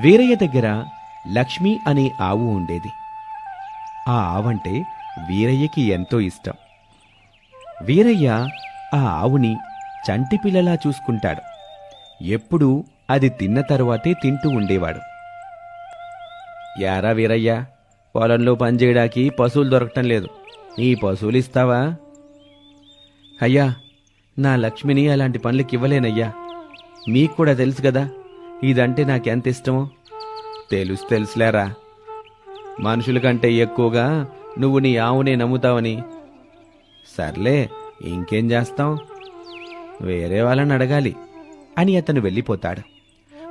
వీరయ్య దగ్గర లక్ష్మి అనే ఆవు ఉండేది. ఆ ఆవంటే వీరయ్యకి ఎంతో ఇష్టం. వీరయ్య ఆ ఆవుని చంటిపిల్లలా చూసుకుంటాడు. ఎప్పుడూ అది తిన్న తరువాతే తింటూ ఉండేవాడు. యారా వీరయ్య, పొలంలో పనిచేయడానికి పశువులు దొరకటం లేదు, నీ పశువులు ఇస్తావా? అయ్యా, నా లక్ష్మిని అలాంటి పనులకి ఇవ్వలేనయ్యా. మీకు కూడా తెలుసు కదా ఇదంటే నాకెంత ఇష్టమో. తెలుసులేరా, మనుషుల కంటే ఎక్కువగా నువ్వు నీ ఆవునే నమ్ముతావని. సర్లే, ఇంకేం చేస్తాం, వేరే వాళ్ళని అడగాలి అని అతను వెళ్ళిపోతాడు.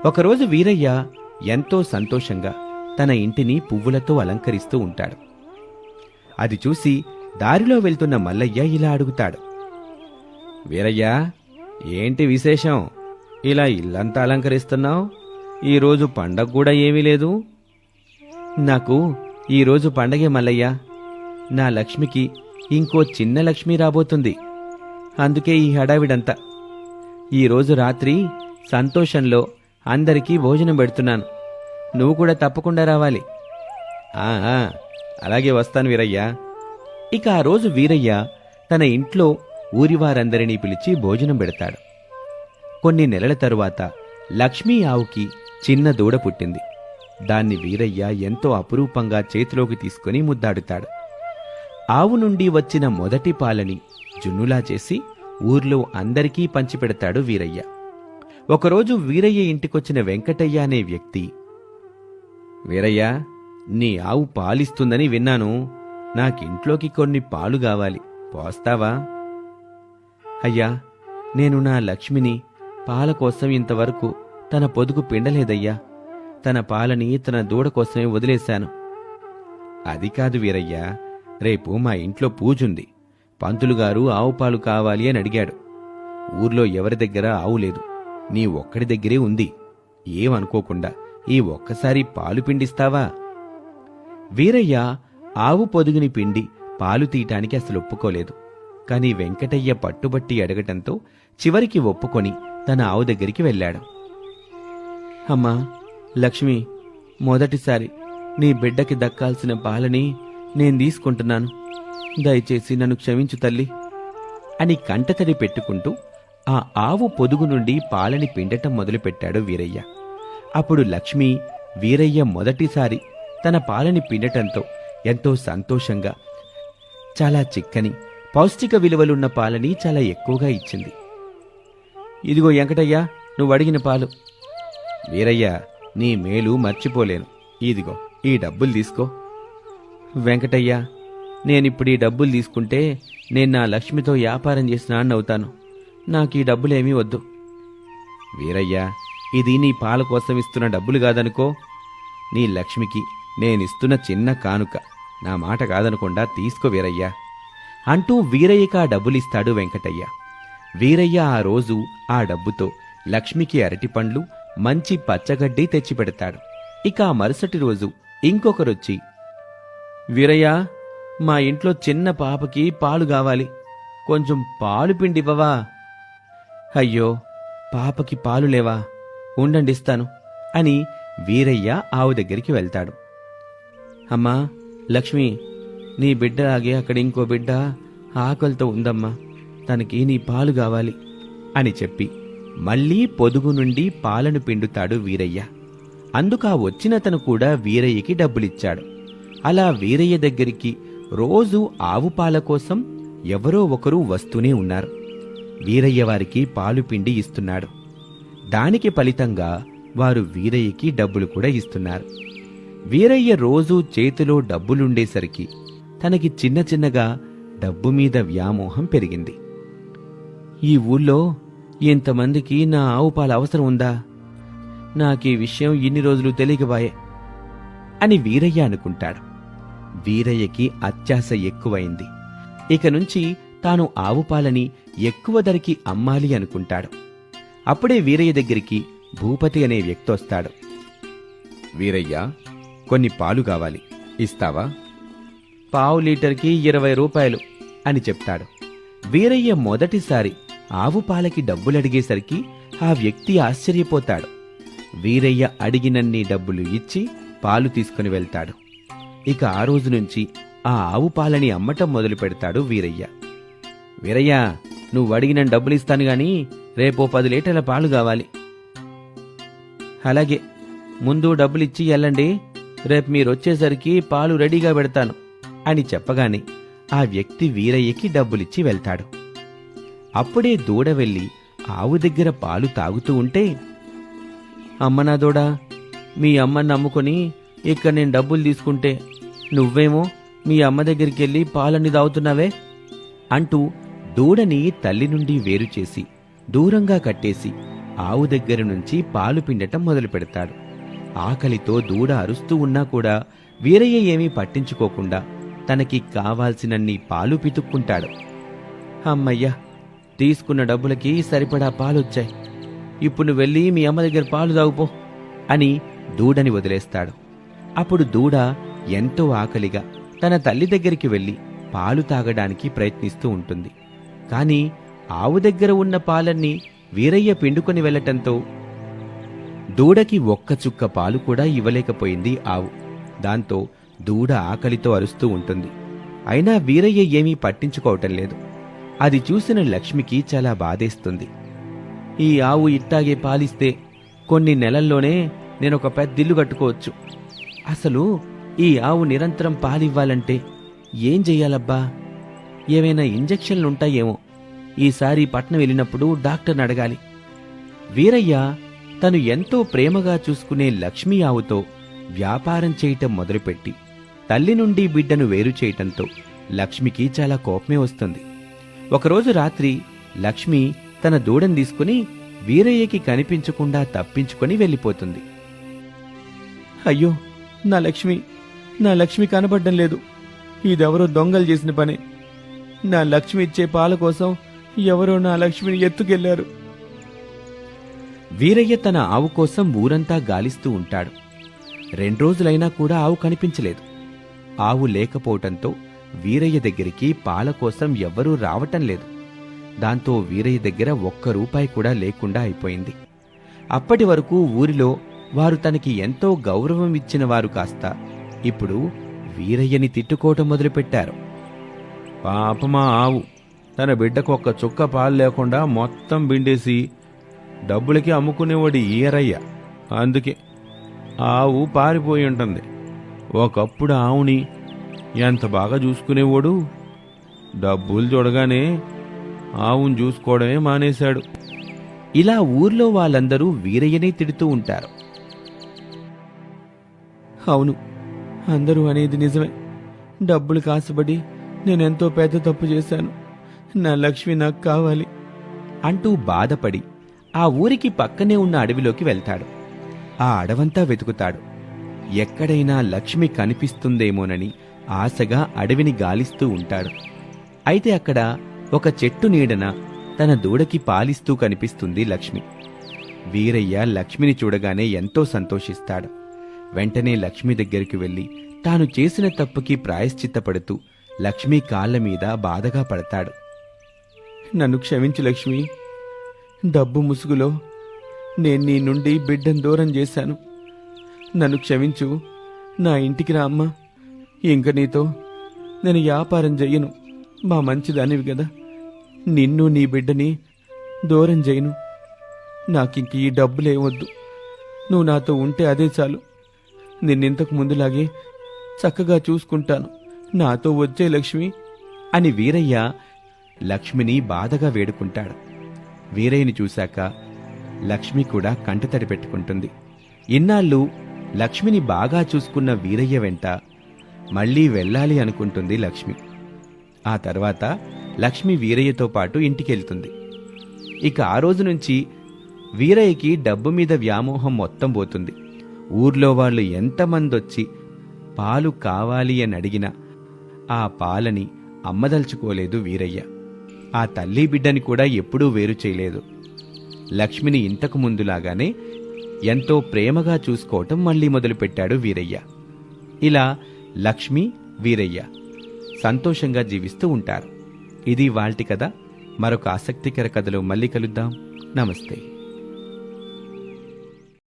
ఒకరోజు వీరయ్య ఎంతో సంతోషంగా తన ఇంటిని పువ్వులతో అలంకరిస్తూ ఉంటాడు. అది చూసి దారిలో వెళ్తున్న మల్లయ్య ఇలా అడుగుతాడు. వీరయ్య, ఏంటి విశేషం? ఇలా ఇల్లంతా అలంకరిస్తున్నావు? ఈరోజు పండగ కూడా ఏమీ లేదు. నాకు ఈరోజు పండగే మల్లయ్య. నా లక్ష్మికి ఇంకో చిన్న లక్ష్మి రాబోతుంది, అందుకే ఈ హడావిడంతా. ఈరోజు రాత్రి సంతోషంలో అందరికీ భోజనం పెడుతున్నాను, నువ్వు కూడా తప్పకుండా రావాలి. అలాగే వస్తాను వీరయ్య. ఇక ఆ రోజు వీరయ్య తన ఇంట్లో ఊరివారందరినీ పిలిచి భోజనం పెడతాడు. కొన్ని నెలల తరువాత లక్ష్మీ ఆవుకి చిన్న దూడ పుట్టింది. దాన్ని వీరయ్య ఎంతో అపురూపంగా చేతిలోకి తీసుకుని ముద్దాడుతాడు. ఆవు నుండి వచ్చిన మొదటి పాలని జున్నులా చేసి ఊర్లో అందరికీ పంచిపెడతాడు వీరయ్య. ఒకరోజు వీరయ్య ఇంటికొచ్చిన వెంకటయ్య అనే వ్యక్తి, వీరయ్య, నీ ఆవు పాలిస్తుందని విన్నాను, నాకింట్లోకి కొన్ని పాలు కావాలి, పోస్తావా? అయ్యా, నేను నా లక్ష్మిని పాల కోసం ఇంతవరకు తన పొదుగు పిండలేదయ్యా. తన పాలని తన దూడ కోసమే వదిలేశాను. అది కాదు వీరయ్య, రేపు మా ఇంట్లో పూజుంది. పంతులుగారు ఆవు పాలు కావాలి అని అడిగాడు. ఊర్లో ఎవరి దగ్గర ఆవు లేదు, నీ ఒక్కడి దగ్గరే ఉంది. ఏమనుకోకుండా ఈ ఒక్కసారి పాలు పిండిస్తావా? వీరయ్య ఆవు పొదుగుని పిండి పాలు తీయటానికి అసలు ఒప్పుకోలేదు. కాని వెంకటయ్య పట్టుబట్టి అడగటంతో చివరికి ఒప్పుకొని తన ఆవు దగ్గరికి వెళ్ళాడు. అమ్మా లక్ష్మి, మొదటిసారి నీ బిడ్డకి దక్కాల్సిన పాలని నేను తీసుకుంటున్నాను. దయచేసి నన్ను క్షమించు తల్లి అని కంటతడి పెట్టుకుంటూ ఆ ఆవు పొదుగు నుండి పాలని పిండటం మొదలుపెట్టాడు వీరయ్య. అప్పుడు లక్ష్మి వీరయ్య మొదటిసారి తన పాలని పిండటంతో ఎంతో సంతోషంగా చాలా చిక్కని పౌష్టిక విలువలున్న పాలని చాలా ఎక్కువగా ఇచ్చింది. ఇదిగో వెంకటయ్య, నువ్వు అడిగిన పాలు. వీరయ్య, నీ మేలు మర్చిపోలేను. ఇదిగో ఈ డబ్బులు తీసుకో. వెంకటయ్య, నేనిప్పుడు ఈ డబ్బులు తీసుకుంటే నేను నా లక్ష్మితో వ్యాపారం చేసిన అన్నవుతాను. నాకు ఈ డబ్బులేమీ వద్దు. వీరయ్య, ఇది నీ పాల కోసం ఇస్తున్న డబ్బులు కాదనుకో. నీ లక్ష్మికి నేనిస్తున్న చిన్న కానుక. నా మాట కాదనకుండా తీసుకో వీరయ్య అంటూ వీరయ్యకి ఆ డబ్బులిస్తాడు వెంకటయ్య. వీరయ్య ఆ రోజు ఆ డబ్బుతో లక్ష్మికి అరటిపండ్లు, మంచి పచ్చగడ్డి తెచ్చిపెడతాడు. ఇక ఆ మరుసటి రోజు ఇంకొకరొచ్చి, వీరయ్య, మా ఇంట్లో చిన్న పాపకి పాలు కావాలి, కొంచెం పాలు పిండివ్వవా? అయ్యో, పాపకి పాలు లేవా? ఉండండిస్తాను అని వీరయ్య ఆవు దగ్గరికి వెళ్తాడు. అమ్మా లక్ష్మి, నీ బిడ్డలాగే అక్కడ ఇంకో బిడ్డ ఆకలితో ఉందమ్మా, తనకి నీ పాలు కావాలి అని చెప్పి మళ్లీ పొదుగు నుండి పాలను పిండుతాడు వీరయ్య. అందుకా వచ్చినతను కూడా వీరయ్యకి డబ్బులిచ్చాడు. అలా వీరయ్య దగ్గరికి రోజూ ఆవు పాల కోసం ఎవరో ఒకరు వస్తూనే ఉన్నారు. వీరయ్య వారికి పాలు పిండి ఇస్తున్నాడు. దానికి ఫలితంగా వారు వీరయ్యకి డబ్బులు కూడా ఇస్తున్నారు. వీరయ్య రోజూ చేతిలో డబ్బులుండేసరికి తనకి చిన్న చిన్నగా డబ్బు మీద వ్యామోహం పెరిగింది. ఈ ఊళ్ళో ఇంతమందికి నా ఆవు పాల అవసరం ఉందా? నాకీ విషయం ఇన్ని రోజులు తెలియకబాయే అని వీరయ్య అనుకుంటాడు. వీరయ్యకి అత్యాశ ఎక్కువైంది. ఇక నుంచి తాను ఆవు పాలని ఎక్కువ ధరకి అమ్మాలి అనుకుంటాడు. అప్పుడే వీరయ్య దగ్గరికి భూపతి అనే వ్యక్తి వస్తాడు. వీరయ్య, కొన్ని పాలు కావాలి, ఇస్తావా? పావు లీటర్కి 20 రూపాయలు అని చెప్తాడు. వీరయ్య మొదటిసారి ఆవు పాలకి డబ్బులడిగేసరికి ఆ వ్యక్తి ఆశ్చర్యపోతాడు. వీరయ్య అడిగినన్ని డబ్బులు ఇచ్చి పాలు తీసుకుని వెళ్తాడు. ఇక ఆ రోజు నుంచి ఆ ఆవు పాలని అమ్మటం మొదలు పెడతాడు వీరయ్య. వీరయ్య, నువ్వు అడిగిన డబ్బులు ఇస్తాను గాని రేపో 10 లీటర్ల పాలు కావాలి. అలాగే, ముందు డబ్బులిచ్చి వెళ్ళండి, రేపు మీరొచ్చేసరికి పాలు రెడీగా పెడతాను అని చెప్పగానే ఆ వ్యక్తి వీరయ్యకి డబ్బులిచ్చి వెళ్తాడు. అప్పుడే దూడ వెళ్ళి ఆవు దగ్గర పాలు తాగుతూ ఉంటే, అమ్మనా దూడా, మీ అమ్మని నమ్ముకొని ఇక్కడ నేను డబ్బులు తీసుకుంటే నువ్వేమో మీ అమ్మ దగ్గరికి వెళ్ళి పాలన్నీ తాగుతున్నావే అంటూ దూడని తల్లి నుండి వేరు చేసి దూరంగా కట్టేసి ఆవు దగ్గర నుంచి పాలు పిండటం మొదలు పెడతాడు. ఆకలితో దూడ అరుస్తూ ఉన్నా కూడా వీరయ్య ఏమీ పట్టించుకోకుండా తనకి కావాల్సినన్ని పాలు పితుక్కుంటాడు. అమ్మయ్యా, తీసుకున్న డబ్బులకి సరిపడా పాలొచ్చాయి, ఇప్పుడు నువ్వు వెళ్ళి మీ అమ్మ దగ్గర పాలు తాగుపో అని దూడని వదిలేస్తాడు. అప్పుడు దూడ ఎంతో ఆకలిగా తన తల్లి దగ్గరికి వెళ్ళి పాలు తాగడానికి ప్రయత్నిస్తూ ఉంటుంది. కాని ఆవు దగ్గర ఉన్న పాలన్నీ వీరయ్య పిండుకొని వెళ్లటంతో దూడకి ఒక్క చుక్క పాలు కూడా ఇవ్వలేకపోయింది ఆవు. దాంతో దూడ ఆకలితో అరుస్తూ ఉంటుంది. అయినా వీరయ్య ఏమీ పట్టించుకోవటం లేదు. అది చూసిన లక్ష్మికి చాలా బాధేస్తుంది. ఈ ఆవు ఇట్టాగే పాలిస్తే కొన్ని నెలల్లోనే నేనొక పెద్దిల్లు కట్టుకోవచ్చు. అసలు ఈ ఆవు నిరంతరం పాలివ్వాలంటే ఏం చెయ్యాలబ్బా? ఏవైనా ఇంజెక్షన్లుంటాయేమో. ఈసారి పట్నం వెళ్ళినప్పుడు డాక్టర్ని అడగాలి. వీరయ్య తను ఎంతో ప్రేమగా చూసుకునే లక్ష్మీ ఆవుతో వ్యాపారం చేయటం మొదలుపెట్టి తల్లి నుండి బిడ్డను వేరు చేయటంతో లక్ష్మికి చాలా కోపమే వస్తుంది. ఒకరోజు రాత్రి లక్ష్మి తన దూడను తీసుకుని వీరయ్యకి కనిపించకుండా తప్పించుకొని వెళ్ళిపోతుంది. అయ్యో, నా లక్ష్మి కనబడ్డం లేదు. ఇదెవరో దొంగలు చేసిన పనే. నా లక్ష్మి ఇచ్చే పాల కోసం ఎవరో నా లక్ష్మిని ఎత్తుకెళ్లారు. వీరయ్య తన ఆవు కోసం ఊరంతా గాలిస్తూ ఉంటాడు. 2 రోజులైనా కూడా ఆవు కనిపించలేదు. ఆవు లేకపోవటంతో వీరయ్య దగ్గరికి పాల కోసం ఎవ్వరూ రావటం లేదు. దాంతో వీరయ్య దగ్గర ₹1 కూడా లేకుండా అయిపోయింది. అప్పటి వరకు ఊరిలో వారు తనకి ఎంతో గౌరవం ఇచ్చిన వారు కాస్త ఇప్పుడు వీరయ్యని తిట్టుకోవటం మొదలుపెట్టారు. పాపమా ఆవు, తన బిడ్డకు ఒక్క చుక్క పాలు లేకుండా మొత్తం బిండేసి డబ్బులకి అమ్ముకునేవాడు ఈరయ్య. అందుకే ఆవు పారిపోయి ఉంటుంది. ఒకప్పుడు ఆవుని ఎంత బాగా చూసుకునేవాడు, డబ్బులు చూడగానే ఆవును చూసుకోవడమే మానేశాడు. ఇలా ఊర్లో వాళ్ళందరూ వీరయ్యనే తిడుతూ ఉంటారు. అవును, అందరూ అనేది నిజమే. డబ్బులు కాసుబడి నేనెంతో పెద్ద తప్పు చేశాను. నా లక్ష్మి నాకు కావాలి అంటూ బాధపడి ఆ ఊరికి పక్కనే ఉన్న అడవిలోకి వెళ్తాడు. ఆ అడవంతా వెతుకుతాడు. ఎక్కడైనా లక్ష్మి కనిపిస్తుందేమోనని ఆశగా అడవిని గాలిస్తూ ఉంటాడు. అయితే అక్కడ ఒక చెట్టు నీడన తన దూడకి పాలిస్తూ కనిపిస్తుంది లక్ష్మి. వీరయ్య లక్ష్మిని చూడగానే ఎంతో సంతోషిస్తాడు. వెంటనే లక్ష్మి దగ్గరికి వెళ్లి తాను చేసిన తప్పుకి ప్రాయశ్చిత్తపడుతూ లక్ష్మి కాళ్ల మీద బాధగా పడతాడు. నన్ను క్షమించు లక్ష్మి. డబ్బు ముసుగులో నేను నీ నుండి బిడ్డను దూరం చేశాను. నన్ను క్షమించు. నా ఇంటికి రా అమ్మా. ఇంక నీతో నేను వ్యాపారం చెయ్యను. మా మంచిదానివి కదా. నిన్ను నీ బిడ్డని దూరం చేయను. నాకింక ఈ డబ్బులేవద్దు. నువ్వు నాతో ఉంటే అదే చాలు. నిన్నింతకు ముందులాగే చక్కగా చూసుకుంటాను. నాతో వచ్చే లక్ష్మి అని వీరయ్య లక్ష్మిని బాధగా వేడుకుంటాడు. వీరయ్యని చూశాక లక్ష్మి కూడా కంటతడి పెట్టుకుంటుంది. ఇన్నాళ్ళు లక్ష్మిని బాగా చూసుకున్న వీరయ్య వెంట మళ్లీ వెళ్ళాలి అనుకుంటుంది లక్ష్మి. ఆ తర్వాత లక్ష్మి వీరయ్యతో పాటు ఇంటికెళ్తుంది. ఇక ఆ రోజు నుంచి వీరయ్యకి డబ్బు మీద వ్యామోహం మొత్తం పోతుంది. ఊర్లో వాళ్ళు ఎంతమందొచ్చి పాలు కావాలి అని అడిగినా ఆ పాలని అమ్మదలుచుకోలేదు వీరయ్య. ఆ తల్లి బిడ్డని కూడా ఎప్పుడూ వేరు చేయలేదు. లక్ష్మిని ఇంతకు ముందులాగానే ఎంతో ప్రేమగా చూసుకోవటం మళ్లీ మొదలుపెట్టాడు వీరయ్య. ఇలా లక్ష్మి, వీరయ్య సంతోషంగా జీవిస్తూ ఉంటారు. ఇది వాల్టి కథ. మరొక ఆసక్తికర కథలో మళ్ళీ కలుద్దాం. నమస్తే.